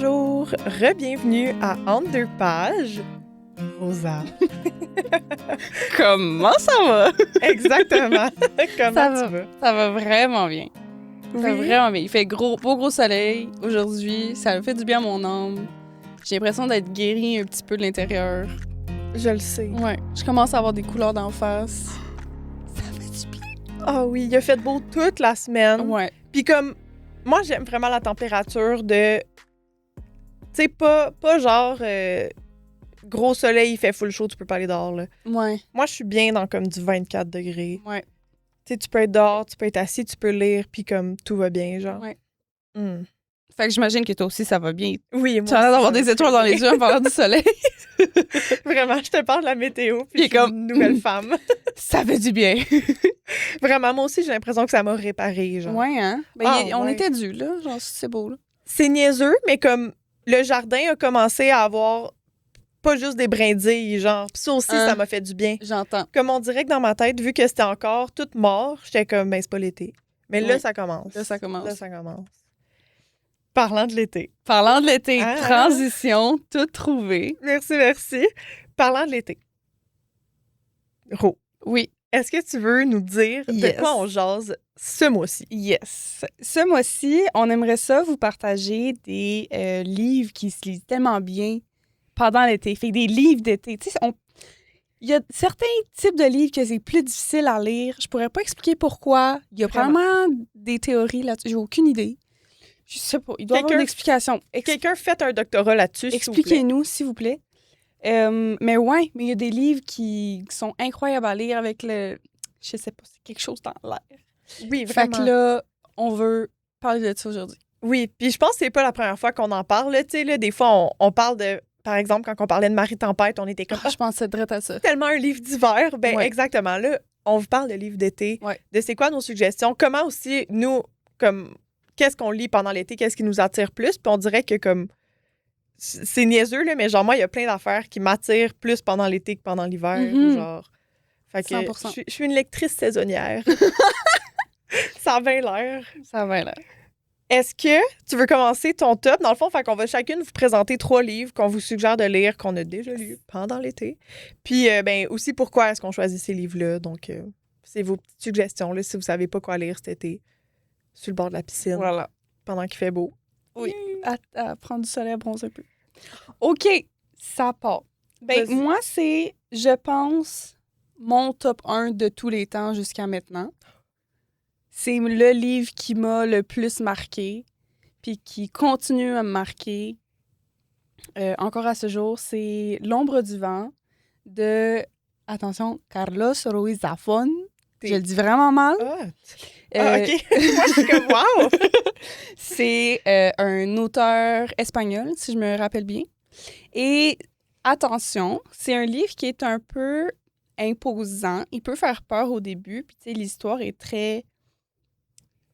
Bonjour, re-bienvenue à Entre deux pages. Rosa. Comment ça va? Exactement. Comment Ça tu vas? Ça va vraiment bien. Ça va Oui. vraiment bien. Il fait beau soleil aujourd'hui. Ça me fait du bien à mon âme. J'ai l'impression d'être guérie un petit peu de l'intérieur. Je le sais. Ouais. Je commence à avoir des couleurs d'en face. Ça fait du bien. Ah oui, il a fait beau toute la semaine. Ouais. Puis comme, moi, j'aime vraiment la température de... Tu sais, pas genre... gros soleil, il fait full chaud, tu peux pas aller dehors, là. Ouais. Moi, je suis bien dans comme du 24 degrés. Ouais. Tu sais, tu peux être dehors, tu peux être assis, tu peux lire, puis comme tout va bien, genre. Ouais. Mm. Fait que j'imagine que toi aussi, ça va bien. Oui, moi Tu as l'air aussi, d'avoir ça va des étoiles très dans les bien. yeux en parlant du soleil. Vraiment, je te parle de la météo, puis Il est je suis comme, une nouvelle femme. Ça fait du bien. Vraiment, moi aussi, j'ai l'impression que ça m'a réparée, genre. Ouais, hein? Ben, on ouais. était dû, là. Genre, c'est beau, là. C'est niaiseux, mais comme le jardin a commencé à avoir pas juste des brindilles, genre. Puis ça aussi, Hein? ça m'a fait du bien. J'entends. Comme on dirait que dans ma tête, vu que c'était encore tout mort, j'étais comme, ben, c'est pas l'été. Mais là, Ouais. ça commence. Là, ça commence. Là, ça commence. Parlant de l'été. Parlant de l'été, Ah. transition, tout trouvé. Merci, merci. Parlant de l'été. Ro, Oui, est-ce que tu veux nous dire Yes. de quoi on jase ce mois-ci? yes. Ce mois-ci, on aimerait ça vous partager des livres qui se lisent tellement bien pendant l'été. Fait que des livres d'été. Tu sais, il y a certains types de livres que c'est plus difficile à lire. Je pourrais pas expliquer pourquoi. Il y a Vraiment. probablement des théories là-dessus. J'ai aucune idée. Je sais pas. Il doit y avoir une explication. Quelqu'un fait un doctorat là-dessus, s'il vous plaît. Expliquez-nous, s'il vous plaît. Mais ouais, mais il y a des livres qui sont incroyables à lire avec le... Je sais pas, c'est quelque chose dans l'air. Oui, Fait vraiment. que là, on veut parler de ça aujourd'hui. Oui, puis je pense que c'est pas la première fois qu'on en parle. Tu sais, là, des fois, on parle de... Par exemple, quand on parlait de Marie-Tempête, on était comme... Je pensais direct à ça. Tellement un livre d'hiver. Ben Ouais. exactement. Là, on vous parle de livres d'été. Ouais. De c'est quoi nos suggestions. Comment aussi, nous, comme... Qu'est-ce qu'on lit pendant l'été? Qu'est-ce qui nous attire plus? Puis on dirait que comme... C'est niaiseux, là, mais genre, moi, il y a plein d'affaires qui m'attirent plus pendant l'été que pendant l'hiver. Mhm. Genre... Fait que 100%. je suis une lectrice saisonnière. Ça a bien l'air. Ça va là. Est-ce que tu veux commencer ton top? Dans le fond, fait qu'on va chacune vous présenter 3 livres qu'on vous suggère de lire, qu'on a déjà lus pendant l'été. Puis, ben aussi, pourquoi est-ce qu'on choisit ces livres-là? Donc, c'est vos petites suggestions, là, si vous savez pas quoi lire cet été, sur le bord de la piscine, Voilà. pendant qu'il fait beau. Oui. À prendre du soleil, à bronzer un peu. OK, ça part. Ben, Vas-y. moi, c'est, je pense, mon top 1 de tous les temps jusqu'à maintenant. C'est le livre qui m'a le plus marqué, puis qui continue à me marquer encore à ce jour. C'est L'ombre du vent de, attention, Carlos Ruiz Zafón. Je le dis vraiment mal. Ah, OK. Moi, je suis comme, wow! C'est un auteur espagnol, si je me rappelle bien. Et attention, c'est un livre qui est un peu imposant. Il peut faire peur au début. Puis, tu sais, l'histoire est très...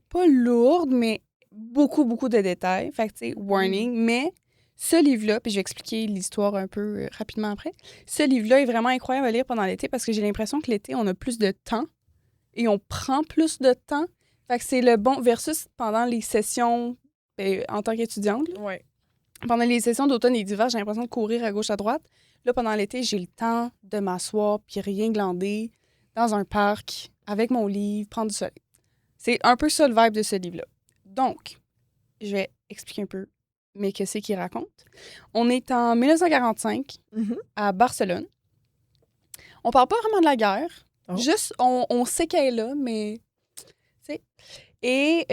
pas lourde, mais beaucoup, beaucoup de détails. Fait que, tu sais, warning. Mais ce livre-là, puis je vais expliquer l'histoire un peu rapidement après, ce livre-là est vraiment incroyable à lire pendant l'été parce que j'ai l'impression que l'été, on a plus de temps et on prend plus de temps. Fait que c'est le bon versus pendant les sessions en tant qu'étudiante. Là. Ouais. Pendant les sessions d'automne et d'hiver, j'ai l'impression de courir à gauche, à droite. Là, pendant l'été, j'ai le temps de m'asseoir puis rien glander dans un parc avec mon livre, prendre du soleil. C'est un peu ça le vibe de ce livre-là. Donc, je vais expliquer un peu, mais que c'est qu'il raconte. On est en 1945 Mhm. à Barcelone. On parle pas vraiment de la guerre. Oh. Juste, on sait qu'elle est là, mais... tu sais. Et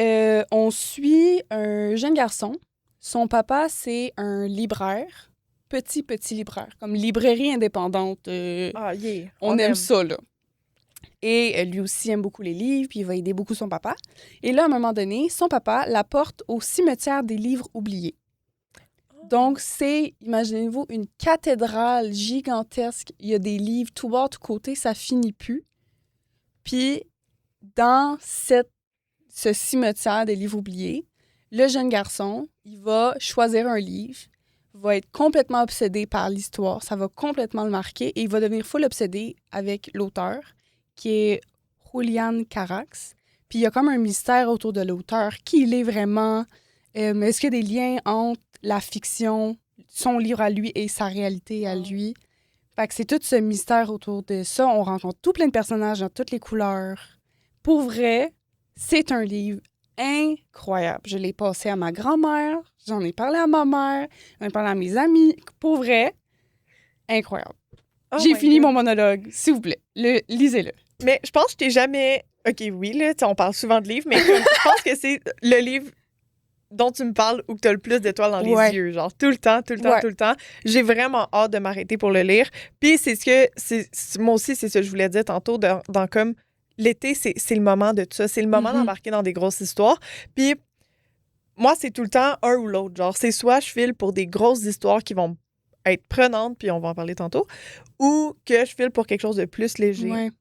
on suit un jeune garçon. Son papa, c'est un libraire. Petit libraire. Comme librairie indépendante. Ah, yeah. On aime ça, là. Et lui aussi aime beaucoup les livres, puis il va aider beaucoup son papa. Et là, à un moment donné, son papa l'apporte au cimetière des livres oubliés. Donc, c'est, imaginez-vous, une cathédrale gigantesque. Il y a des livres tout bord, tout côté, ça finit plus. Puis, dans ce cimetière des livres oubliés, le jeune garçon, il va choisir un livre, va être complètement obsédé par l'histoire, ça va complètement le marquer, et il va devenir full obsédé avec l'auteur, qui est Julián Carax. Puis il y a comme un mystère autour de l'auteur, qui il est vraiment, est-ce qu'il y a des liens entre la fiction, son livre à lui et sa réalité à lui. Fait que c'est tout ce mystère autour de ça. On rencontre tout plein de personnages dans toutes les couleurs. Pour vrai, c'est un livre incroyable. Je l'ai passé à ma grand-mère, j'en ai parlé à ma mère, j'en ai parlé à mes amis. Pour vrai, incroyable. Oh J'ai my fini God. mon monologue, s'il vous plaît. Lisez-le. Mais je pense que je t'ai jamais... OK, oui, là, tu sais, on parle souvent de livres, mais comme, je pense que c'est le livre dont tu me parles ou que tu as le plus d'étoiles dans les Ouais. yeux. Genre, tout le temps, tout le temps, Ouais. tout le temps. J'ai vraiment hâte de m'arrêter pour le lire. Puis c'est ce que... moi aussi, c'est ce que je voulais dire tantôt, dans comme... L'été, c'est le moment de tout ça. C'est le moment Mhm. d'embarquer dans des grosses histoires. Puis moi, c'est tout le temps un ou l'autre. Genre, c'est soit je file pour des grosses histoires qui vont être prenantes, puis on va en parler tantôt, ou que je file pour quelque chose de plus léger. Ouais.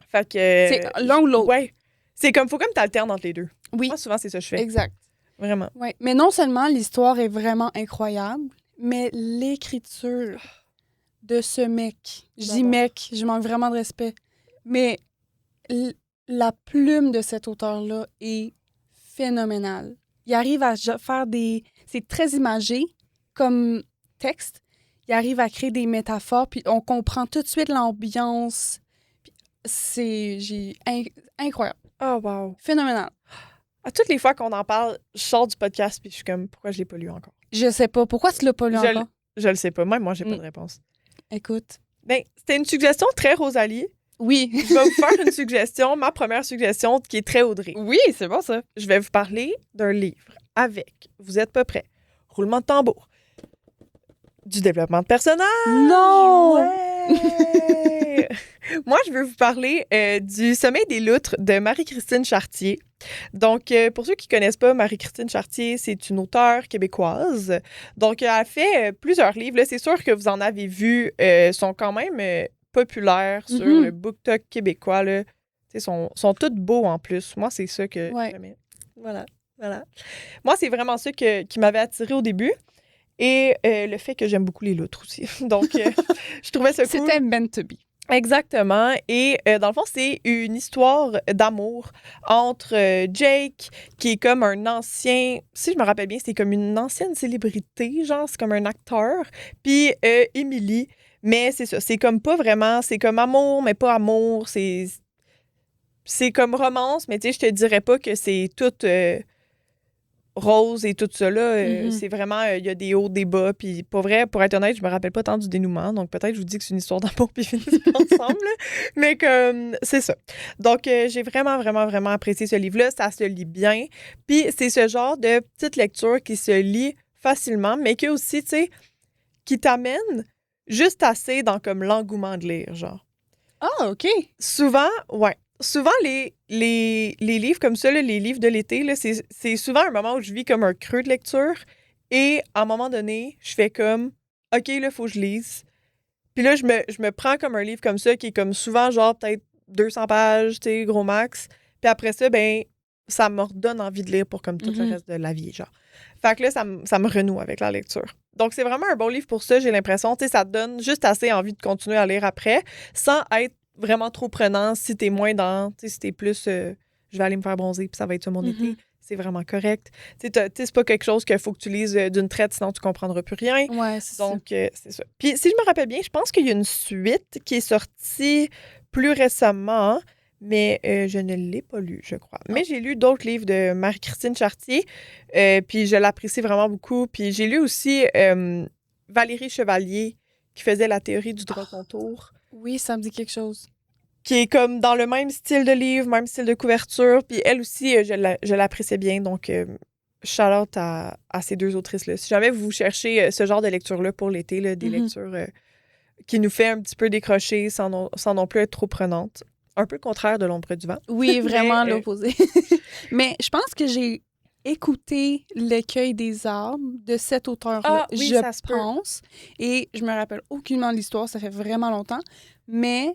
Fait que... C'est l'un ou l'autre. Ouais. C'est comme, faut comme t'alternes entre les deux. Oui, Moi, souvent, c'est ça que je fais. exact. Vraiment. Ouais. Mais non seulement l'histoire est vraiment incroyable, mais l'écriture de ce mec, je dis J'adore. mec, je manque vraiment de respect, mais la plume de cet auteur-là est phénoménale. Il arrive à faire des... C'est très imagé comme texte. Il arrive à créer des métaphores, puis on comprend tout de suite l'ambiance. Puis incroyable. Oh, wow. Phénoménal. À toutes les fois qu'on en parle, je sors du podcast puis je suis comme, pourquoi je l'ai pas lu encore? Je sais pas. Pourquoi tu l'as pas lu Je encore? Je le sais pas. Même moi, j'ai pas de réponse. Écoute. Ben, c'était une suggestion très Rosalie. Oui. Je vais vous faire une suggestion, ma première suggestion, qui est très Audrey. Oui, c'est bon ça. Je vais vous parler d'un livre avec, vous êtes pas prêts, roulement de tambour, du développement de personnages. Non! Ouais! Moi, je veux vous parler du Sommeil des loutres de Marie-Christine Chartier. Donc, pour ceux qui connaissent pas Marie-Christine Chartier, c'est une auteure québécoise. Donc, elle a fait plusieurs livres. Là, c'est sûr que vous en avez vu. Sont quand même populaires sur le BookTok québécois. Là. Sont tous beaux en plus. Moi, c'est ça que j'aimais. Voilà. Moi, c'est vraiment ça qui m'avait attirée au début. Et le fait que j'aime beaucoup les loutres aussi. Donc, je trouvais ça cool. C'était meant to be. Exactement. Et dans le fond, c'est une histoire d'amour entre Jake, qui est comme un ancien... Si je me rappelle bien, c'est comme une ancienne célébrité, genre, c'est comme un acteur. Puis Emily. Mais c'est ça, c'est comme pas vraiment... C'est comme amour, mais pas amour. C'est comme romance, mais tu sais, je te dirais pas que c'est tout... rose et tout ça, là, c'est vraiment, il y a des hauts, des bas, puis pour vrai, pour être honnête, je me rappelle pas tant du dénouement, donc peut-être je vous dis que c'est une histoire d'amour puis ils finissent ensemble, là. Mais comme, c'est ça. Donc, j'ai vraiment, vraiment, vraiment apprécié ce livre-là, ça se lit bien, puis c'est ce genre de petite lecture qui se lit facilement, mais qui aussi, tu sais, qui t'amène juste assez dans comme l'engouement de lire, genre. Ah, OK. Souvent, les livres comme ça, là, les livres de l'été, là, c'est souvent un moment où je vis comme un creux de lecture. Et à un moment donné, je fais comme, OK, là, il faut que je lise. Puis là, je me prends comme un livre comme ça qui est comme souvent genre peut-être 200 pages, tu sais, gros max. Puis après ça, ben ça me redonne envie de lire pour comme tout le reste de la vie, genre. Fait que là, ça me renoue avec la lecture. Donc, c'est vraiment un bon livre pour ça, j'ai l'impression. Tu sais, ça te donne juste assez envie de continuer à lire après, sans être vraiment trop prenant si t'es moins dans... Tu sais, si t'es plus... je vais aller me faire bronzer, puis ça va être ça mon été. C'est vraiment correct. Tu sais, c'est pas quelque chose qu'il faut que tu lises d'une traite, sinon tu comprendras plus rien. Ouais, c'est ça. Donc, c'est ça. Puis, si je me rappelle bien, je pense qu'il y a une suite qui est sortie plus récemment, mais je ne l'ai pas lu, je crois. Mais j'ai lu d'autres livres de Marie-Christine Chartier, puis je l'apprécie vraiment beaucoup. Puis j'ai lu aussi Valérie Chevalier, qui faisait la théorie du droit contour. Oui, ça me dit quelque chose. Qui est comme dans le même style de livre, même style de couverture. Puis elle aussi, je l'appréciais bien. Donc, shout-out à ces deux autrices-là. Si jamais vous cherchez ce genre de lecture-là pour l'été, là, des lectures qui nous fait un petit peu décrocher sans non plus être trop prenante. Un peu contraire de l'ombre du vent. Oui, vraiment l'opposé. Mais je pense que j'ai écouté L'écueil des arbres de cet auteur-là, oui, je pense. Et je me rappelle aucunement de l'histoire, ça fait vraiment longtemps. Mais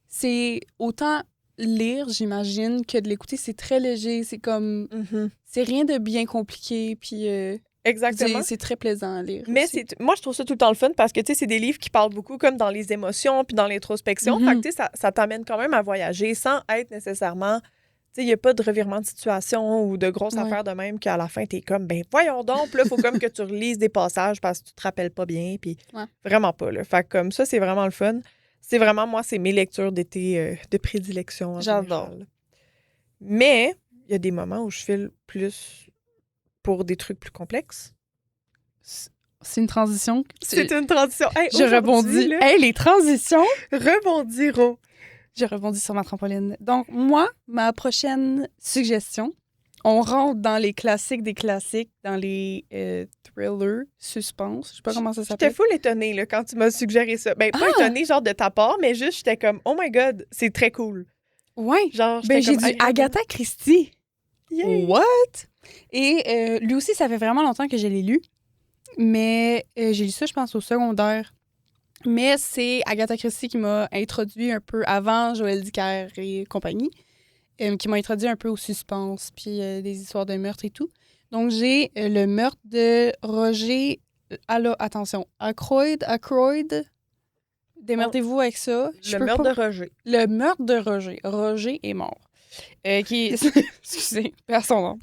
c'est autant lire, j'imagine, que de l'écouter. C'est très léger, c'est comme... C'est rien de bien compliqué, puis... Exactement. C'est très plaisant à lire. Mais moi, je trouve ça tout le temps le fun parce que, tu sais, c'est des livres qui parlent beaucoup comme dans les émotions puis dans l'introspection. Fait que, tu sais, ça t'amène quand même à voyager sans être nécessairement, tu sais, il n'y a pas de revirement de situation ou de grosses Ouais. affaires de même qu'à la fin, t'es comme, ben voyons donc, puis là, il faut comme que tu relises des passages parce que tu te rappelles pas bien, puis Ouais. vraiment pas, là. Fait que comme ça, c'est vraiment le fun. C'est vraiment, moi, c'est mes lectures d'été de prédilection en J'adore. général. Mais il y a des moments où je file plus pour des trucs plus complexes. C'est une transition. C'est une transition. Hey, Je rebondis. là, Hey, les transitions! rebondis, Ro. Je rebondis sur ma trampoline. Donc, moi, ma prochaine suggestion, on rentre dans les classiques des classiques, dans les thrillers, suspense. Je sais pas comment ça J'étais s'appelle. full étonnée là, quand tu m'as suggéré ça. Ben, pas Ah! étonnée, genre, de ta part, mais juste, j'étais comme, oh my God, c'est très cool. Ouais. Genre, Ben, j'étais j'ai comme, dit Agatha Christie. Yay! What? Et lui aussi, ça fait vraiment longtemps que je l'ai lu. Mais j'ai lu ça, je pense, au secondaire. Mais c'est Agatha Christie qui m'a introduit un peu avant Joël Dicker et compagnie, qui m'a introduit un peu au suspense, puis des histoires de meurtre et tout. Donc, j'ai le meurtre de Roger... attention, Ackroyd. Démerdez-vous avec ça. Le meurtre de Roger. Le meurtre de Roger. Roger est mort. Qui est... Excusez, perd son nom.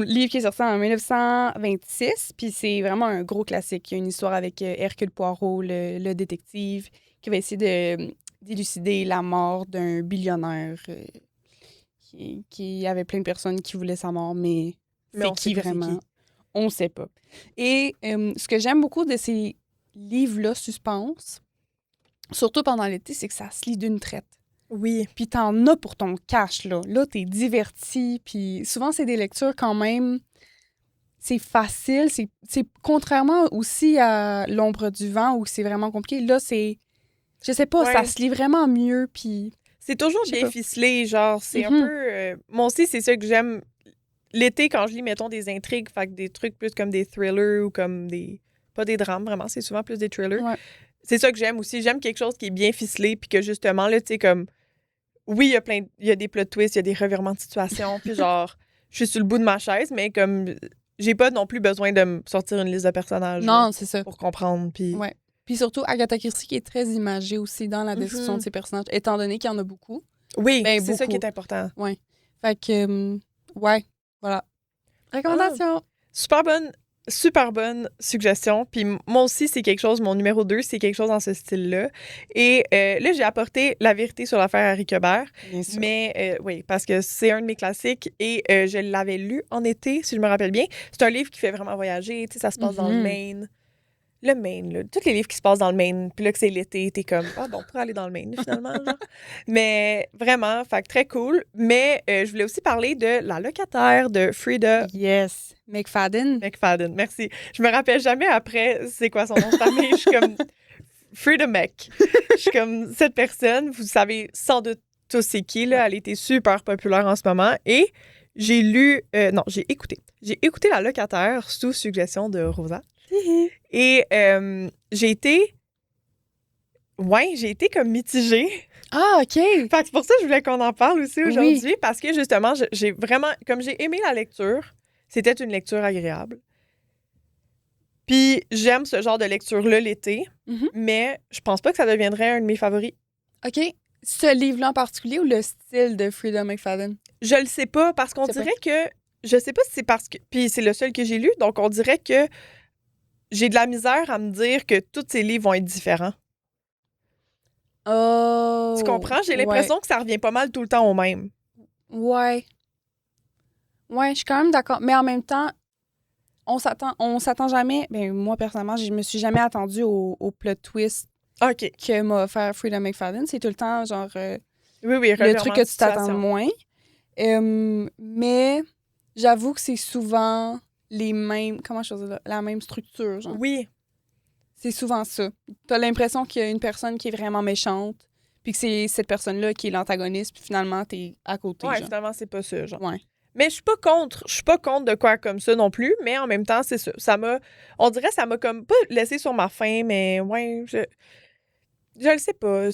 Livre qui est sorti en 1926, puis c'est vraiment un gros classique. Il y a une histoire avec Hercule Poirot, le détective, qui va essayer d'élucider la mort d'un billionnaire qui avait plein de personnes qui voulaient sa mort, mais Mais on c'est sait qui pas c'est vraiment? qui. On ne sait pas. Et ce que j'aime beaucoup de ces livres-là, suspense, surtout pendant l'été, c'est que ça se lit d'une traite. Oui. Puis t'en as pour ton cash, là. Là, t'es diverti. Puis souvent, c'est des lectures quand même... C'est facile. C'est contrairement aussi à L'ombre du vent, où c'est vraiment compliqué. Là, c'est... Je sais pas, Ouais. ça se lit vraiment mieux, puis... C'est toujours Je sais bien pas. ficelé, genre, c'est un Mhm. peu... moi aussi, c'est ça que j'aime. L'été, quand je lis, mettons, des intrigues, fait que des trucs plus comme des thrillers ou comme des... Pas des drames, vraiment, c'est souvent plus des thrillers. Ouais. C'est ça que j'aime aussi. J'aime quelque chose qui est bien ficelé, puis que justement, là, tu sais, comme... Oui, il y a des plot twists, il y a des revirements de situation, puis genre, je suis sur le bout de ma chaise, mais comme... J'ai pas non plus besoin de me sortir une liste de personnages là, Non, c'est ça. pour comprendre, puis... Ouais. Puis surtout, Agatha Christie qui est très imagée aussi dans la description Mhm. de ses personnages, étant donné qu'il y en a beaucoup. Oui, Ben, c'est ça qui beaucoup. est important. Fait que, ouais, voilà. Recommandation. Super bonne suggestion. Puis moi aussi, c'est quelque chose, mon numéro 2, c'est quelque chose dans ce style-là. Et là, j'ai apporté La vérité sur l'affaire Harry Quebert. Bien sûr. Mais oui, parce que c'est un de mes classiques et je l'avais lu en été, si je me rappelle bien. C'est un livre qui fait vraiment voyager. Tu sais, ça se passe dans le Mhm. Maine. Le Maine, là. Tous les livres qui se passent dans le Maine. Puis là, que c'est l'été, t'es comme, ah bon, on pourrait aller dans le Maine, finalement. Genre. Mais vraiment, fait que très cool. Mais je voulais aussi parler de La locataire de Frida Yes. McFadden. McFadden. Merci. Je me rappelle jamais après c'est quoi son nom de famille. Je suis comme Frida Mc. Je suis comme cette personne. Vous savez sans doute tous c'est qui. Là. Elle était super populaire en ce moment. Et j'ai lu... non, j'ai écouté. J'ai écouté La locataire sous suggestion de Rosa. Et j'ai été... Ouais, j'ai été comme mitigée. Ah, OK. Fait que c'est pour ça que je voulais qu'on en parle aussi aujourd'hui. Oui. Parce que justement, j'ai vraiment... Comme j'ai aimé la lecture, c'était une lecture agréable. Puis j'aime ce genre de lecture-là l'été, Mhm. mais je pense pas que ça deviendrait un de mes favoris. OK. Ce livre-là en particulier ou le style de Frida McFadden? Je le sais pas, parce qu'on Je sais dirait que... Je sais pas si c'est parce que... Puis c'est le seul que j'ai lu, donc on dirait que j'ai de la misère à me dire que tous ces livres vont être différents. Oh. Tu comprends? J'ai l'impression que ça revient pas mal tout le temps au même. Ouais. Ouais, je suis quand même d'accord. Mais en même temps, on s'attend jamais... Ben, moi, personnellement, je me suis jamais attendue au plot twist OK. que m'a offert Frida McFadden. C'est tout le temps, genre, Oui, le truc que tu t'attends situation. moins. Mais j'avoue que c'est souvent les mêmes... Comment je faisais là? La même structure, genre. Oui. C'est souvent ça. T'as l'impression qu'il y a une personne qui est vraiment méchante, puis que c'est cette personne-là qui est l'antagoniste, puis finalement, t'es à côté, Ouais, genre. finalement, c'est pas ça, genre. Ouais. Mais je suis pas contre de quoi comme ça non plus, mais en même temps, c'est ça. On dirait que ça m'a comme pas laissé sur ma faim, mais ouais, je le sais pas.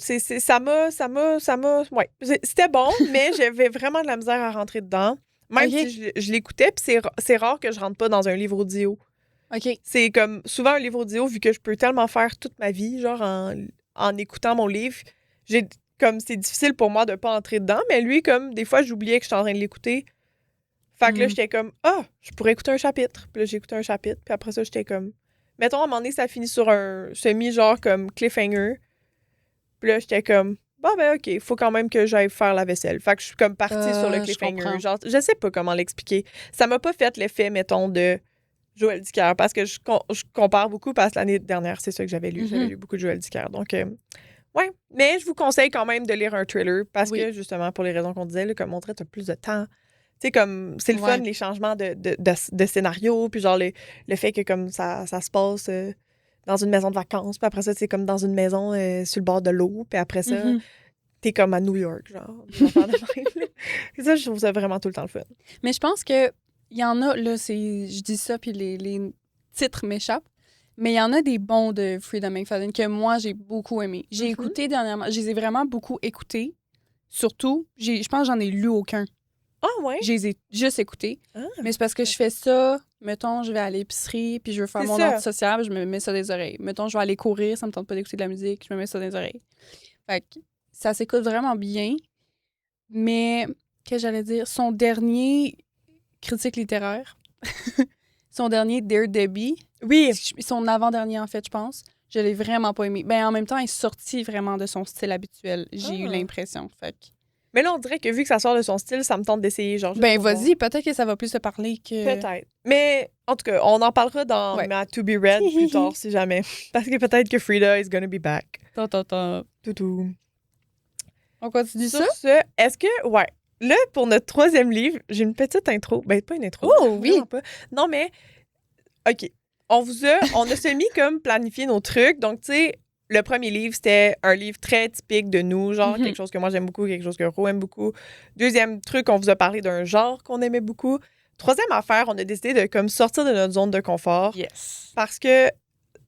Ouais. C'était bon, mais j'avais vraiment de la misère à rentrer dedans. Même Ok. si je l'écoutais, puis c'est rare que je rentre pas dans un livre audio. OK. C'est comme souvent un livre audio, vu que je peux tellement faire toute ma vie, genre en écoutant mon livre. comme c'est difficile pour moi de pas entrer dedans, mais lui, comme des fois, j'oubliais que j'étais en train de l'écouter. Fait que là, j'étais comme, je pourrais écouter un chapitre. Puis là, j'ai écouté un chapitre. Puis après ça, j'étais comme, mettons, à un moment donné, ça finit sur un semi-genre comme cliffhanger. Puis là, j'étais comme, ben, OK, faut quand même que j'aille faire la vaisselle. Fait que je suis comme partie sur le cliffhanger. Genre, je sais pas comment l'expliquer. Ça m'a pas fait l'effet, mettons, de Joël Dicker, parce que je compare beaucoup, parce que l'année dernière, c'est ça que j'avais lu. J'avais lu beaucoup de Joël Dicker. Donc, ouais. Mais je vous conseille quand même de lire un thriller, parce que, justement, pour les raisons qu'on disait, là, comme on dirait, t'as plus de temps. Tu sais, comme, c'est le fun, les changements de scénario, puis genre, le fait que, comme, ça se passe dans une maison de vacances, puis après ça, c'est comme dans une maison sur le bord de l'eau, puis après ça, t'es comme à New York, genre. Et ça, je trouve ça vraiment tout le temps le fun. Mais je pense que il y en a, là, je dis ça, puis les titres m'échappent, mais il y en a des bons de Freida McFadden que moi, j'ai beaucoup aimé. J'ai écouté dernièrement, je les ai vraiment beaucoup écoutés. Surtout, je pense que j'en ai lu aucun. Ah ouais? Je les ai juste écoutés. Mais c'est parce que je fais ça, mettons, je vais à l'épicerie, puis je veux faire mon antisocial, je me mets ça dans les oreilles. Mettons, je vais aller courir, ça me tente pas d'écouter de la musique, je me mets ça dans les oreilles. Fait que ça s'écoute vraiment bien. Mais, qu'est-ce que j'allais dire? Son dernier critique littéraire, son dernier Dear Debbie, son avant-dernier, en fait, je pense, je l'ai vraiment pas aimé. Ben, en même temps, il est sorti vraiment de son style habituel. J'ai eu l'impression. Fait que... Mais là, on dirait que vu que ça sort de son style, ça me tente d'essayer. Genre, ben, vas-y, peut-être que ça va plus te parler que... Peut-être. Mais, en tout cas, on en parlera dans ma To Be Read plus tard, si jamais. Parce que peut-être que Freida is gonna be back. Toutou. On continue sur ça? Est-ce que... Ouais. Là, pour notre troisième livre, j'ai une petite intro. Ben, pas une intro. Oh, oui! Pas. Non, mais... OK. On a semi comme planifié nos trucs. Donc, tu sais, le premier livre, c'était un livre très typique de nous, genre quelque chose que moi j'aime beaucoup, quelque chose que Ro aime beaucoup. Deuxième truc, on vous a parlé d'un genre qu'on aimait beaucoup. Troisième affaire, on a décidé de comme sortir de notre zone de confort. Yes. Parce que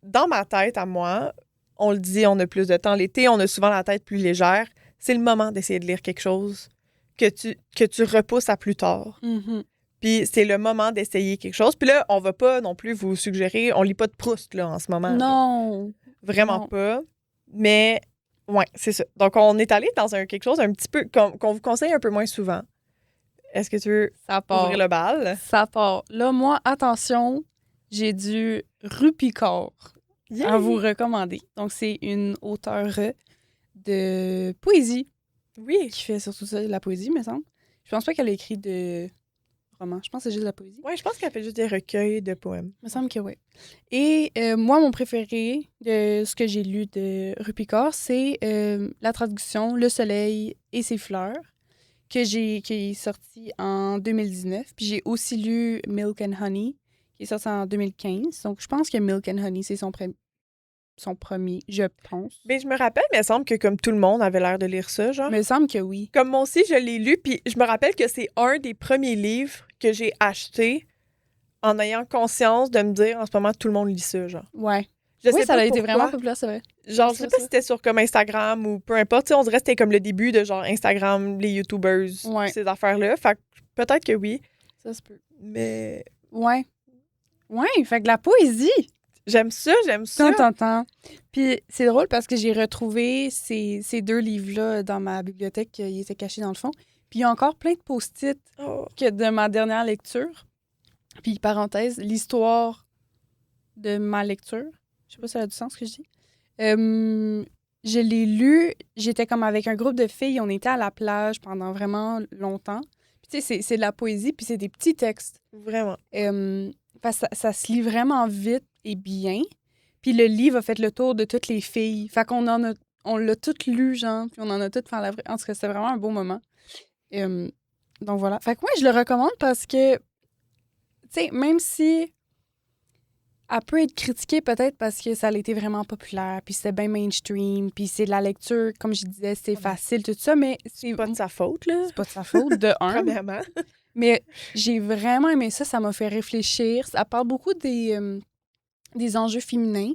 dans ma tête, à moi, on le dit, on a plus de temps l'été, on a souvent la tête plus légère. C'est le moment d'essayer de lire quelque chose que tu repousses à plus tard. Puis c'est le moment d'essayer quelque chose. Puis là, on va pas non plus vous suggérer, on lit pas de Proust là, en ce moment. Non. Là. Vraiment pas. Mais, ouais, c'est ça. Donc, on est allé dans quelque chose un petit peu qu'on vous conseille un peu moins souvent. Est-ce que tu veux ouvrir le bal? Ça part. Là, moi, attention, j'ai du Rupicor à vous recommander. Donc, c'est une auteure de poésie. Oui. Qui fait surtout ça, de la poésie, me semble. Je pense pas qu'elle a écrit de romans. Je pense que c'est juste de la poésie. Oui, je pense qu'elle fait juste des recueils de poèmes. Il me semble que oui. Et moi, mon préféré de ce que j'ai lu de Rupicor, c'est la traduction Le Soleil et ses fleurs, qui est sorti en 2019. Puis j'ai aussi lu Milk and Honey, qui est sorti en 2015. Donc, je pense que Milk and Honey, c'est son premier, je pense. Mais je me rappelle, mais il me semble que comme tout le monde avait l'air de lire ça, genre. Il me semble que oui. Comme moi aussi, je l'ai lu, puis je me rappelle que c'est un des premiers livres que j'ai acheté en ayant conscience de me dire, en ce moment, tout le monde lit ça, genre. Ouais. Je sais ça pas a été pourquoi. vraiment populaire, c'est vrai. Genre, je sais pas si c'était sur comme Instagram ou peu importe. On dirait que c'était comme le début de genre Instagram, les YouTubers, ces affaires-là. Fait que peut-être que oui. Ça se peut. Mais... Ouais. Ouais, fait que la poésie... J'aime ça. T'entends. Puis c'est drôle parce que j'ai retrouvé ces deux livres-là dans ma bibliothèque. Ils étaient cachés dans le fond. Puis il y a encore plein de post-it que de ma dernière lecture. Puis parenthèse, l'histoire de ma lecture. Je sais pas si ça a du sens ce que je dis. Je l'ai lu. J'étais comme avec un groupe de filles. On était à la plage pendant vraiment longtemps. Puis tu sais, c'est de la poésie. Puis c'est des petits textes. Vraiment. Ça se lit vraiment vite et bien. Puis le livre a fait le tour de toutes les filles. Fait qu'on on l'a toutes lu, genre, puis on en a toutes fait la vraie. En tout cas, c'était vraiment un beau moment. Donc voilà. Fait que moi, je le recommande parce que, tu sais, même si elle peut être critiquée peut-être parce que ça a été vraiment populaire, puis c'était bien mainstream, puis c'est de la lecture, comme je disais, c'est facile, tout ça, mais c'est pas de sa faute, là. C'est pas de sa faute, de un. Premièrement. Mais j'ai vraiment aimé ça. Ça m'a fait réfléchir. Ça parle beaucoup des enjeux féminins.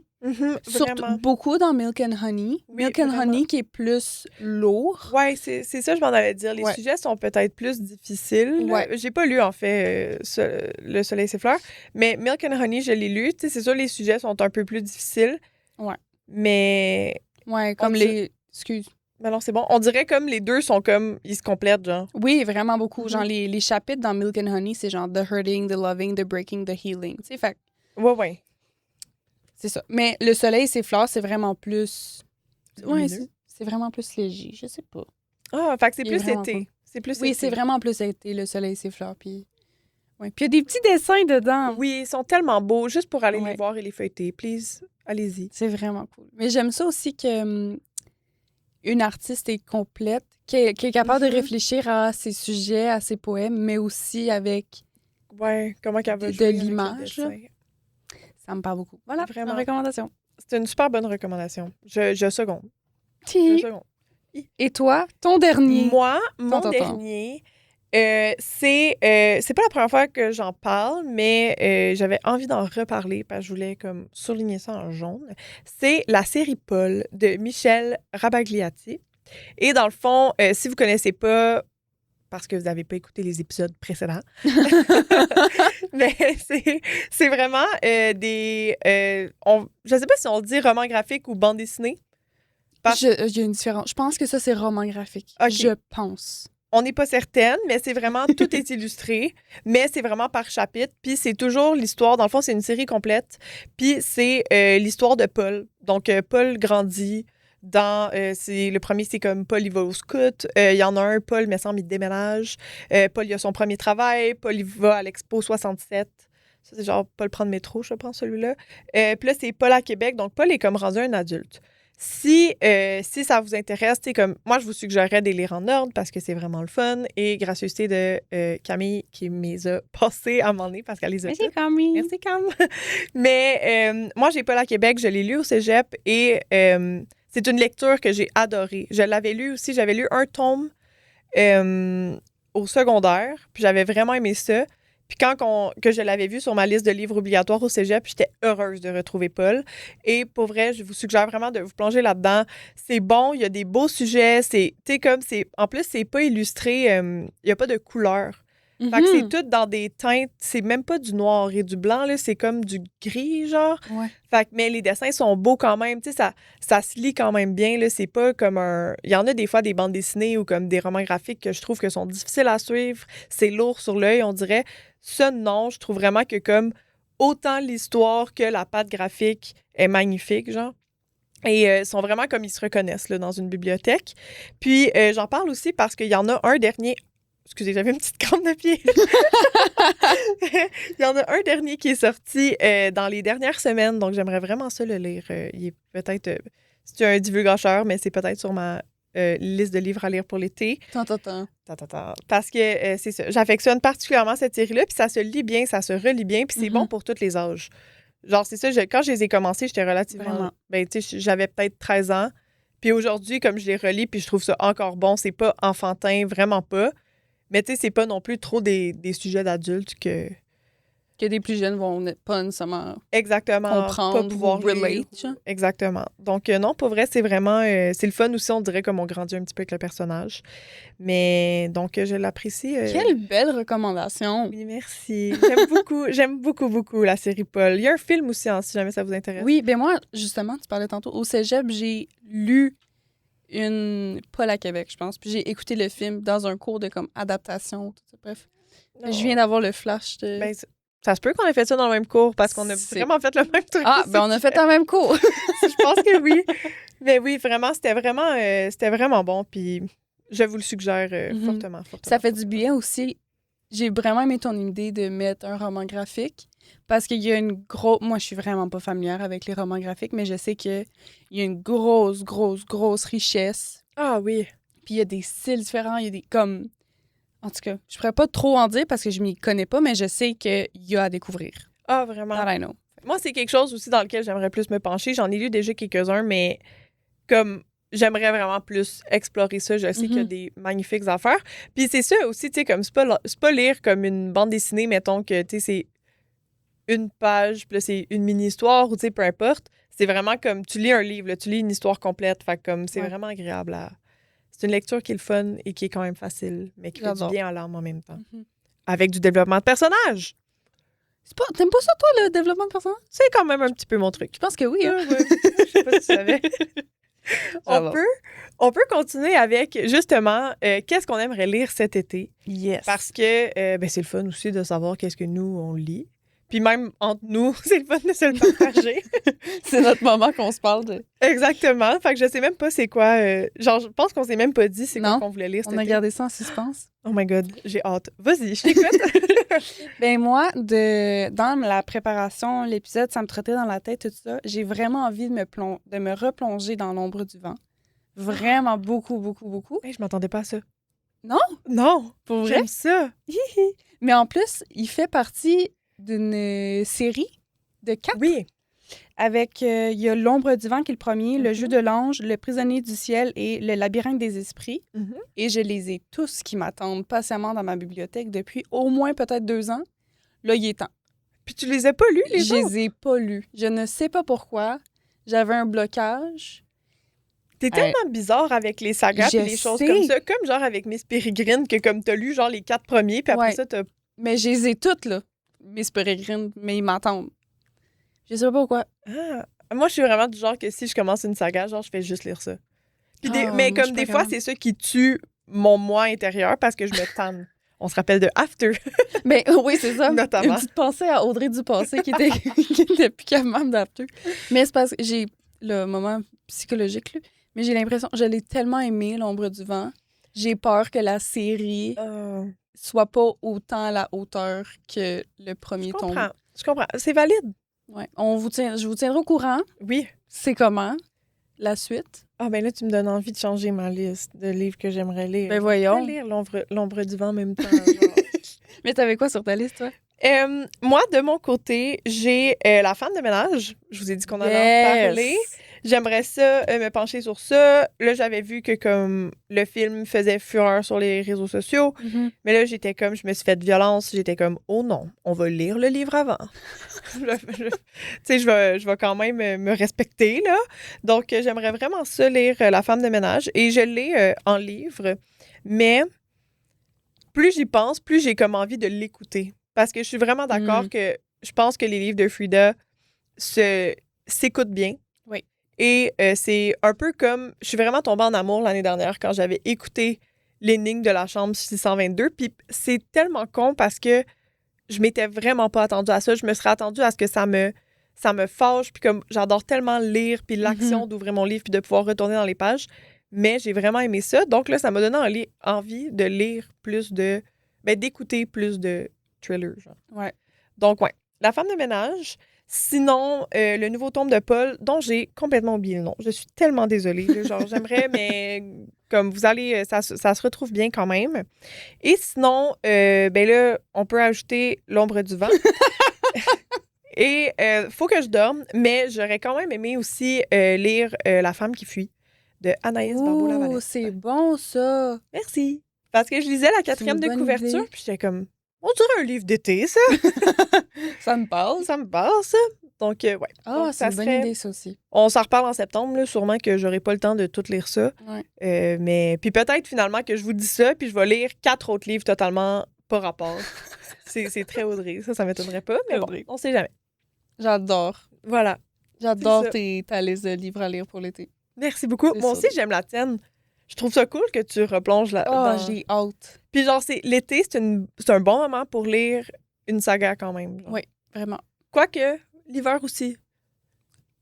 Surtout beaucoup dans Milk and Honey. Oui, Milk and Honey qui est plus lourd. Oui, c'est ça, je m'en allais dire. Les sujets sont peut-être plus difficiles. Ouais. J'ai pas lu, en fait, Le Soleil et ses fleurs. Mais Milk and Honey, je l'ai lu. C'est sûr, les sujets sont un peu plus difficiles. Ouais. Mais... Ouais, comme les... Excuse. Ben non, c'est bon. On dirait comme les deux sont comme... Ils se complètent, genre. Oui, vraiment beaucoup. Genre, les chapitres dans Milk and Honey, c'est genre The Hurting, The Loving, The Breaking, The Healing. Tu sais, fait Ouais. c'est ça. Mais Le Soleil, ses fleurs, c'est vraiment plus... Ouais, Lumineux. c'est vraiment plus léger. Je sais pas. Ah, fait que c'est Il est plus vraiment été. cool. C'est plus Oui, été. c'est vraiment plus été, Le Soleil, ses fleurs. Puis ouais. Puis il y a des petits dessins dedans. Oui, ils sont tellement beaux. Juste pour aller Ouais. les voir et les feuilleter. Please, allez-y. C'est vraiment cool. Mais j'aime ça aussi que une artiste est complète, qui est capable de réfléchir à ses sujets, à ses poèmes, mais aussi avec... Ouais, comment qu'elle va De jouer avec le l'image, là. dessin. Ça me parle beaucoup. Voilà, Vraiment. ma recommandation. C'est une super bonne recommandation. Je seconde. Je seconde. Et toi, ton dernier? Moi, mon Ton. dernier, c'est pas la première fois que j'en parle, mais j'avais envie d'en reparler parce que je voulais comme souligner ça en jaune. C'est la série Paul de Michel Rabagliati. Et dans le fond, si vous connaissez pas, parce que vous n'avez pas écouté les épisodes précédents, mais c'est vraiment des... je sais pas si on dit roman graphique ou bande dessinée. Il y a une différence. Je pense que ça, c'est roman graphique. Ok. Je pense. On n'est pas certaine, mais c'est vraiment, tout est illustré, mais c'est vraiment par chapitre. Puis c'est toujours l'histoire, dans le fond, c'est une série complète. Puis c'est l'histoire de Paul. Donc, Paul grandit dans... le premier, c'est comme Paul, il va au scout. Il y en a un, Paul, me semble, il déménage. Paul, il a son premier travail. Paul, il va à l'Expo 67. Ça, c'est genre Paul prend le métro, je pense, celui-là. Puis là, c'est Paul à Québec. Donc, Paul est comme rendu un adulte. Si ça vous intéresse, comme moi, je vous suggérerais de les lire en ordre parce que c'est vraiment le fun. Et gracieuseté de Camille qui me les a passés à un moment donné parce qu'elle les a Merci, Camille. Merci, Cam. Mais moi, j'ai Paul à Québec, je l'ai lu au cégep et c'est une lecture que j'ai adorée. Je l'avais lu aussi, j'avais lu un tome au secondaire, puis j'avais vraiment aimé ça. Puis que je l'avais vu sur ma liste de livres obligatoires au cégep, j'étais heureuse de retrouver Paul. Et pour vrai, je vous suggère vraiment de vous plonger là-dedans. C'est bon, il y a des beaux sujets. En plus, c'est pas illustré, il n'y a pas de couleur. Fait que c'est tout dans des teintes, c'est même pas du noir et du blanc, là, c'est comme du gris, genre. Ouais. Fait que, mais les dessins sont beaux quand même, tu sais, ça se lit quand même bien, là, c'est pas comme un... Il y en a des fois des bandes dessinées ou comme des romans graphiques que je trouve que sont difficiles à suivre, c'est lourd sur l'œil, on dirait. Ça, non, je trouve vraiment que comme autant l'histoire que la patte graphique est magnifique, genre. Et ils sont vraiment comme ils se reconnaissent, là, dans une bibliothèque. Puis, j'en parle aussi parce qu'il y en a un dernier... Excusez, j'avais une petite crampe de pied. Il y en a un dernier qui est sorti dans les dernières semaines, donc j'aimerais vraiment ça le lire. Il est peut-être... c'est un divulgateur, mais c'est peut-être sur ma liste de livres à lire pour l'été. Parce que c'est ça. J'affectionne particulièrement cette série-là, puis ça se lit bien, ça se relit bien, puis c'est bon pour tous les âges. Genre, c'est ça, quand je les ai commencés, j'étais relativement... Vraiment. Ben, tu sais, j'avais peut-être 13 ans. Puis aujourd'hui, comme je les relis, puis je trouve ça encore bon, c'est pas enfantin, vraiment pas. Mais tu sais, c'est pas non plus trop des sujets d'adultes que des plus jeunes vont pas nécessairement exactement comprendre pas pouvoir ou relate. lire. Exactement. Donc non, pour vrai, c'est vraiment... c'est le fun aussi, on dirait, comme on grandit un petit peu avec le personnage. Mais donc, je l'apprécie. Quelle belle recommandation! Oui, merci. J'aime beaucoup la série Paul. Il y a un film aussi, si jamais ça vous intéresse. Oui, ben moi, justement, tu parlais tantôt, au cégep, j'ai lu Paul à Québec, je pense. Puis j'ai écouté le film dans un cours de comme adaptation, tout ça. Bref. Non. Je viens d'avoir le flash de... Ben, ça se peut qu'on ait fait ça dans le même cours parce qu'on a vraiment fait le même truc. Ah, ben on a fait dans le même cours! Je pense que oui. Mais oui, vraiment, c'était vraiment bon. Puis je vous le suggère fortement. Ça fait du bien aussi. J'ai vraiment aimé ton idée de mettre un roman graphique parce qu'il y a une grosse... Moi, je suis vraiment pas familière avec les romans graphiques, mais je sais qu'il y a une grosse richesse. Ah oui. Puis il y a des styles différents, il y a des... comme... En tout cas, je pourrais pas trop en dire parce que je m'y connais pas, mais je sais qu'il y a à découvrir. Ah, vraiment. That I know. Moi, c'est quelque chose aussi dans lequel j'aimerais plus me pencher. J'en ai lu déjà quelques-uns, mais comme... J'aimerais vraiment plus explorer ça. Je sais qu'il y a des magnifiques affaires. Puis c'est ça aussi, tu sais, comme c'est pas lire comme une bande dessinée, mettons que, tu sais, c'est une page, puis là, c'est une mini-histoire, ou tu sais, peu importe. C'est vraiment comme, tu lis un livre, là, tu lis une histoire complète. Fait comme, c'est vraiment agréable à... C'est une lecture qui est le fun et qui est quand même facile, mais qui fait du bien à l'âme en même temps. Avec du développement de personnage. T'aimes pas ça, toi, le développement de personnage? C'est quand même un petit peu mon truc. Je pense que oui. Hein? Ouais. Je sais pas si tu savais. On peut continuer avec, justement, qu'est-ce qu'on aimerait lire cet été. Yes. Parce que c'est le fun aussi de savoir qu'est-ce que nous, on lit. Puis même entre nous, c'est le fun de se le partager. C'est notre moment qu'on se parle de... Exactement. Fait que je sais même pas c'est quoi. Genre, je pense qu'on s'est même pas dit c'est quoi Non, qu'on voulait lire cet On a été. gardé ça en suspense. Oh my God, j'ai hâte. Vas-y, je t'écoute. Ben moi, dans la préparation, l'épisode, ça me trottait dans la tête, tout ça. J'ai vraiment envie de me replonger dans l'ombre du vent. Vraiment beaucoup, beaucoup, beaucoup. Hey, je m'attendais pas à ça. Non? Non, Pour vrai? j'aime ça. Mais en plus, il fait partie d'une série de 4 Oui. avec, il y a L'ombre du vent qui est le premier, Le Mhm. jeu de l'ange, Le prisonnier du ciel et Le labyrinthe des esprits. Mhm. Et je les ai tous qui m'attendent patiemment dans ma bibliothèque depuis au moins peut-être 2 ans. Là, il est temps. Puis tu les as pas lus, les Je autres? les ai pas lus. Je ne sais pas pourquoi. J'avais un blocage. T'es tellement bizarre avec les sagas Je et les choses sais. comme ça. Comme genre avec Miss Peregrine, que comme t'as lu genre les 4 premiers, puis après Ouais. ça, t'as... Mais je les ai toutes, là. Miss Peregrine, mais ils m'attendent. Je sais pas pourquoi. Ah. Moi, je suis vraiment du genre que si je commence une saga, genre, je fais juste lire ça. Puis Ah, mais moi, je comme suis des pas fois, capable. c'est ça qui tue mon moi intérieur parce que je me tanne. On se rappelle de After. Mais oui, c'est ça. Notamment. Une petite pensée à Audrey Dupassé qui était, qui était plus capable d'apter. Mais c'est parce que j'ai le moment psychologique, là. Mais j'ai l'impression, je l'ai tellement aimé, L'ombre du vent. J'ai peur que la série soit pas autant à la hauteur que le premier Je tome. comprends. Je comprends. C'est valide. Ouais. Je vous tiendrai au courant. Oui. C'est comment, la suite. Ah, ben là, tu me donnes envie de changer ma liste de livres que j'aimerais lire. Ben voyons. Je vais lire L'ombre du vent en même temps. genre. Mais t'avais quoi sur ta liste, toi? Moi, de mon côté, j'ai La femme de ménage. Je vous ai dit qu'on allait en parler. J'aimerais ça me pencher sur ça. Là, j'avais vu que comme le film faisait fureur sur les réseaux sociaux. Mhm. Mais là, j'étais comme, je me suis fait violence. J'étais comme, oh non, on va lire le livre avant. Tu sais, je vais quand même me respecter, là. Donc, j'aimerais vraiment ça lire La femme de ménage. Et je l'ai en livre. Mais plus j'y pense, plus j'ai comme envie de l'écouter. Parce que je suis vraiment d'accord que je pense que les livres de Frida s'écoutent bien. Oui. Et c'est un peu comme... Je suis vraiment tombée en amour l'année dernière quand j'avais écouté L'énigme de la chambre 622. Puis c'est tellement con parce que je m'étais vraiment pas attendue à ça. Je me serais attendue à ce que ça me fâche. Puis comme j'adore tellement lire, puis l'action d'ouvrir mon livre, puis de pouvoir retourner dans les pages. Mais j'ai vraiment aimé ça. Donc là, ça m'a donné envie de lire plus de... d'écouter plus de thrillers. Genre. Ouais. Donc, ouais. La femme de ménage. Sinon, le nouveau tome de Paul, dont j'ai complètement oublié le nom. Je suis tellement désolée. Là, genre, j'aimerais, mais comme vous allez, ça se retrouve bien quand même. Et sinon, là, on peut ajouter L'ombre du vent. Et faut que je dorme, mais j'aurais quand même aimé aussi lire La femme qui fuit de Anaïs Barbeau-Lavalette. Oh, c'est bon, ça! Merci. Parce que je lisais la 4e de bonne couverture, idée. puis j'étais comme, on dirait un livre d'été, ça. Ça me parle. Ça me parle, ça. Donc, ouais. Ah, Donc, c'est une bonne idée, ça aussi. On s'en reparle en septembre, là. Sûrement que j'aurai pas le temps de tout lire ça. Ouais. Mais puis peut-être finalement que je vous dis ça, puis je vais lire 4 autres livres totalement pas rapport. c'est très Audrey, ça m'étonnerait pas, mais bon, Audrey. on sait jamais. J'adore. Voilà. J'adore C'est ta liste de livres à lire pour l'été. Merci beaucoup. C'est Moi ça. aussi, j'aime la tienne. Je trouve ça cool que tu replonges là. Ah, j'ai hâte. Puis genre, l'été, c'est un bon moment pour lire une saga quand même. genre. Oui, vraiment. Quoique, l'hiver aussi.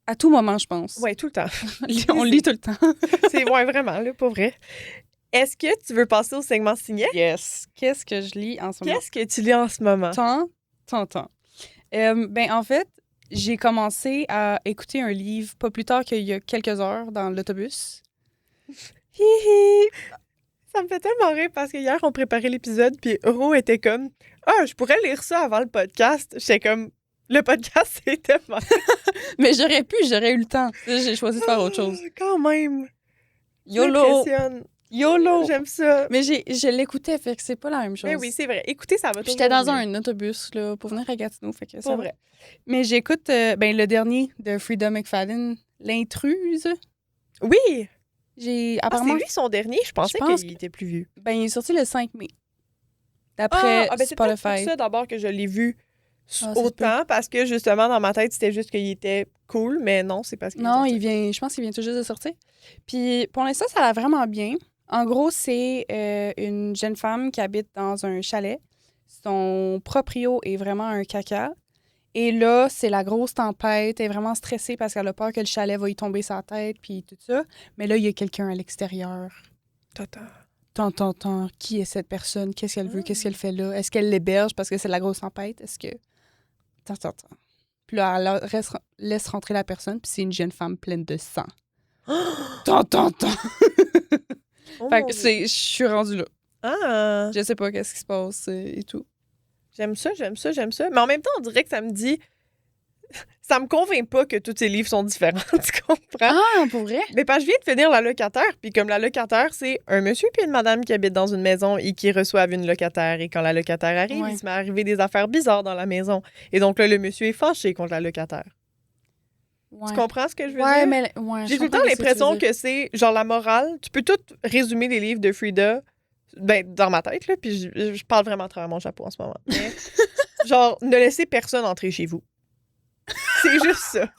À tout moment, je pense. Ouais, tout le temps. On lit tout le temps. C'est ouais, vraiment, là, pour vrai. Est-ce que tu veux passer au segment signé? Yes. Qu'est-ce que je lis en ce moment? Qu'est-ce que tu lis en ce moment? Tant. Ben, en fait, j'ai commencé à écouter un livre pas plus tard qu'il y a quelques heures dans l'autobus. Hihi! Ça me fait tellement rire parce que hier, on préparait l'épisode, puis Ro était comme « Ah, je pourrais lire ça avant le podcast. » J'étais comme « Le podcast, c'est tellement... Mais j'aurais eu le temps. J'ai choisi de faire autre chose. Quand même! YOLO! M'impressionne. YOLO! J'aime ça. Mais je l'écoutais, fait que c'est pas la même chose. Mais oui, c'est vrai. Écoutez, ça va toujours J'étais dans mieux. un autobus là, pour venir à Gatineau, fait que ça Pour va. vrai. Mais j'écoute le dernier de Frida McFadden, L'intruse. Oui! J'ai Ah, c'est apparemment lui son dernier? Je pensais je pense qu'il était plus vieux. ben il est sorti le 5 mai. D'après C'est peut-être pour Spotify. ça d'abord que je l'ai vu Ah, ça se autant, parce que justement, dans ma tête, c'était juste qu'il était cool, mais non, c'est parce que... Non, je pense qu'il vient tout juste de sortir. Puis pour l'instant, ça va vraiment bien. En gros, c'est une jeune femme qui habite dans un chalet. Son proprio est vraiment un caca. Et là, c'est la grosse tempête. Elle est vraiment stressée parce qu'elle a peur que le chalet va y tomber sa tête, puis tout ça. Mais là, il y a quelqu'un à l'extérieur. Tant. Qui est cette personne? Qu'est-ce qu'elle veut? Qu'est-ce qu'elle fait là? Est-ce qu'elle l'héberge parce que c'est la grosse tempête? Est-ce que... Tant. Puis là, elle laisse rentrer la personne, puis c'est une jeune femme pleine de sang. Tant. Fait que je suis rendue là. Ah! Je sais pas qu'est-ce qui se passe et tout. J'aime ça. Mais en même temps, on dirait que ça me dit... Ça me convainc pas que tous ces livres sont différents, tu comprends? Ah, pour vrai? Mais parce que je viens de finir La Locataire, puis comme La Locataire, c'est un monsieur puis une madame qui habitent dans une maison et qui reçoivent une locataire. Et quand la locataire arrive, il se met à arriver des affaires bizarres dans la maison. Et donc là, le monsieur est fâché contre la locataire. Ouais. Tu comprends ce que je veux dire? Mais j'ai tout le temps l'impression que c'est genre la morale. Tu peux tout résumer les livres de Frida dans ma tête, là, puis je parle vraiment à travers mon chapeau en ce moment. Mais, genre, ne laissez personne entrer chez vous. C'est juste ça.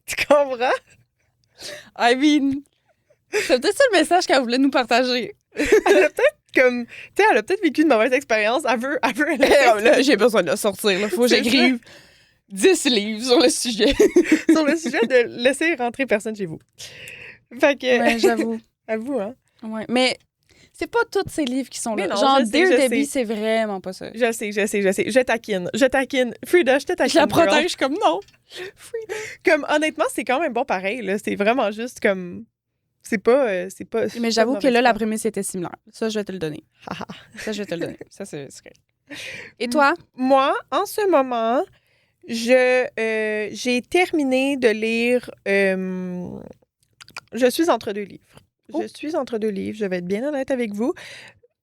Tu comprends? I mean, c'est peut-être ça le message qu'elle voulait nous partager. Elle a peut-être vécu une mauvaise expérience. Elle veut là, j'ai besoin de le sortir. Il faut que j'écrive 10 livres sur le sujet. Sur le sujet de laisser rentrer personne chez vous. Fait que... Ouais, j'avoue. À vous, hein? Ouais, mais c'est pas tous ces livres qui sont là. Non, genre, Dear Debbie, c'est vraiment pas ça. Je sais. Je taquine. Frida, je te taquine. Je la protège comme non. Frida. Comme, honnêtement, c'est quand même bon pareil, là. C'est vraiment juste comme... C'est pas... Mais j'avoue que là, la prémisse était similaire. Ça, je vais te le donner. Ça, je vais te le donner. Ça, c'est correct. Et toi? Moi, en ce moment, j'ai terminé de lire... je suis entre deux livres. Je vais être bien honnête avec vous.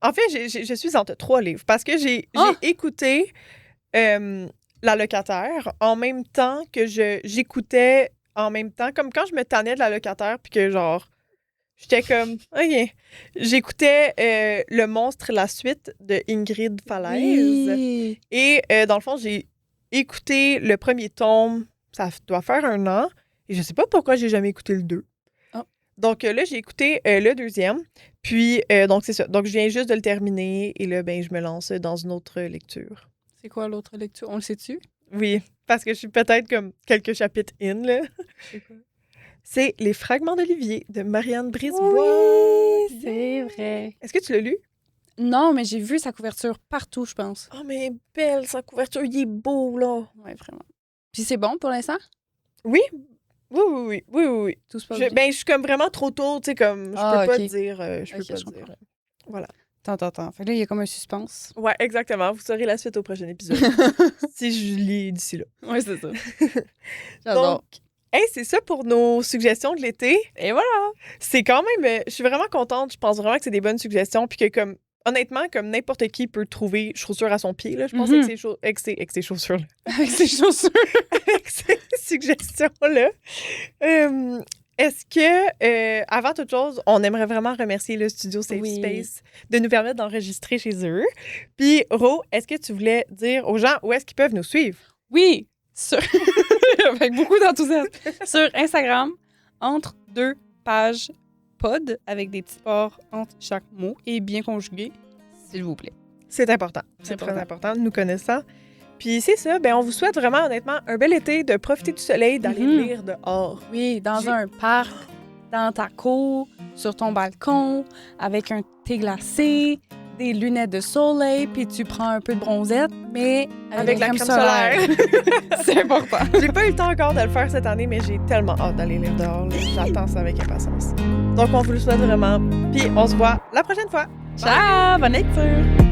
En fait, je suis entre 3 livres parce que j'ai écouté La Locataire en même temps que j'écoutais en même temps, comme quand je me tannais de La Locataire puis que genre, j'étais comme, OK. J'écoutais Le Monstre, la suite de Ingrid Falaise. Oui. Et dans le fond, j'ai écouté le premier tome, ça doit faire 1 an, et je sais pas pourquoi j'ai jamais écouté le 2. Donc là, j'ai écouté le 2e. Puis, donc c'est ça. Donc, je viens juste de le terminer. Et là, ben, je me lance dans une autre lecture. C'est quoi l'autre lecture? On le sait-tu? Oui, parce que je suis peut-être comme quelques chapitres in, là. C'est quoi? C'est Les Fragments d'Olivier de Marianne Brisebois. Oui, c'est vrai. Est-ce que tu l'as lu? Non, mais j'ai vu sa couverture partout, je pense. Oh, mais belle, sa couverture. Il est beau, là. Oui, vraiment. Puis c'est bon pour l'instant? Oui. Oui. Tout se passe bien. Je suis comme vraiment trop tôt, tu sais, comme, je peux pas te dire. Je peux pas te dire. Voilà. Attends. Fait que là, il y a comme un suspense. Ouais, exactement. Vous saurez la suite au prochain épisode. Si je lis d'ici là. Oui, c'est ça. J'adore. Donc, c'est ça pour nos suggestions de l'été. Et voilà. C'est quand même... je suis vraiment contente. Je pense vraiment que c'est des bonnes suggestions. Puis que, comme, honnêtement, comme n'importe qui peut trouver chaussures à son pied, là, je pense, avec ces chaussures-là. Avec ses chaussures. Avec ces suggestions-là. Est-ce que, avant toute chose, on aimerait vraiment remercier le studio Safe Space de nous permettre d'enregistrer chez eux. Puis, Ro, est-ce que tu voulais dire aux gens où est-ce qu'ils peuvent nous suivre? Oui, avec beaucoup d'enthousiasme. Sur Instagram, entre 2 pages pod, avec des petits ports entre chaque mot et bien conjugué, s'il vous plaît. C'est important. C'est très important de nous connaissant. Puis c'est ça, ben on vous souhaite vraiment, honnêtement, un bel été, de profiter du soleil, d'aller lire dehors. Oui, dans un parc, dans ta cour, sur ton balcon, avec un thé glacé, des lunettes de soleil, puis tu prends un peu de bronzette, mais avec la crème solaire. C'est important. J'ai pas eu le temps encore de le faire cette année, mais j'ai tellement hâte d'aller lire dehors. Là. J'attends ça avec impatience. Donc on vous le souhaite vraiment. Puis on se voit la prochaine fois. Ciao! Bonne lecture!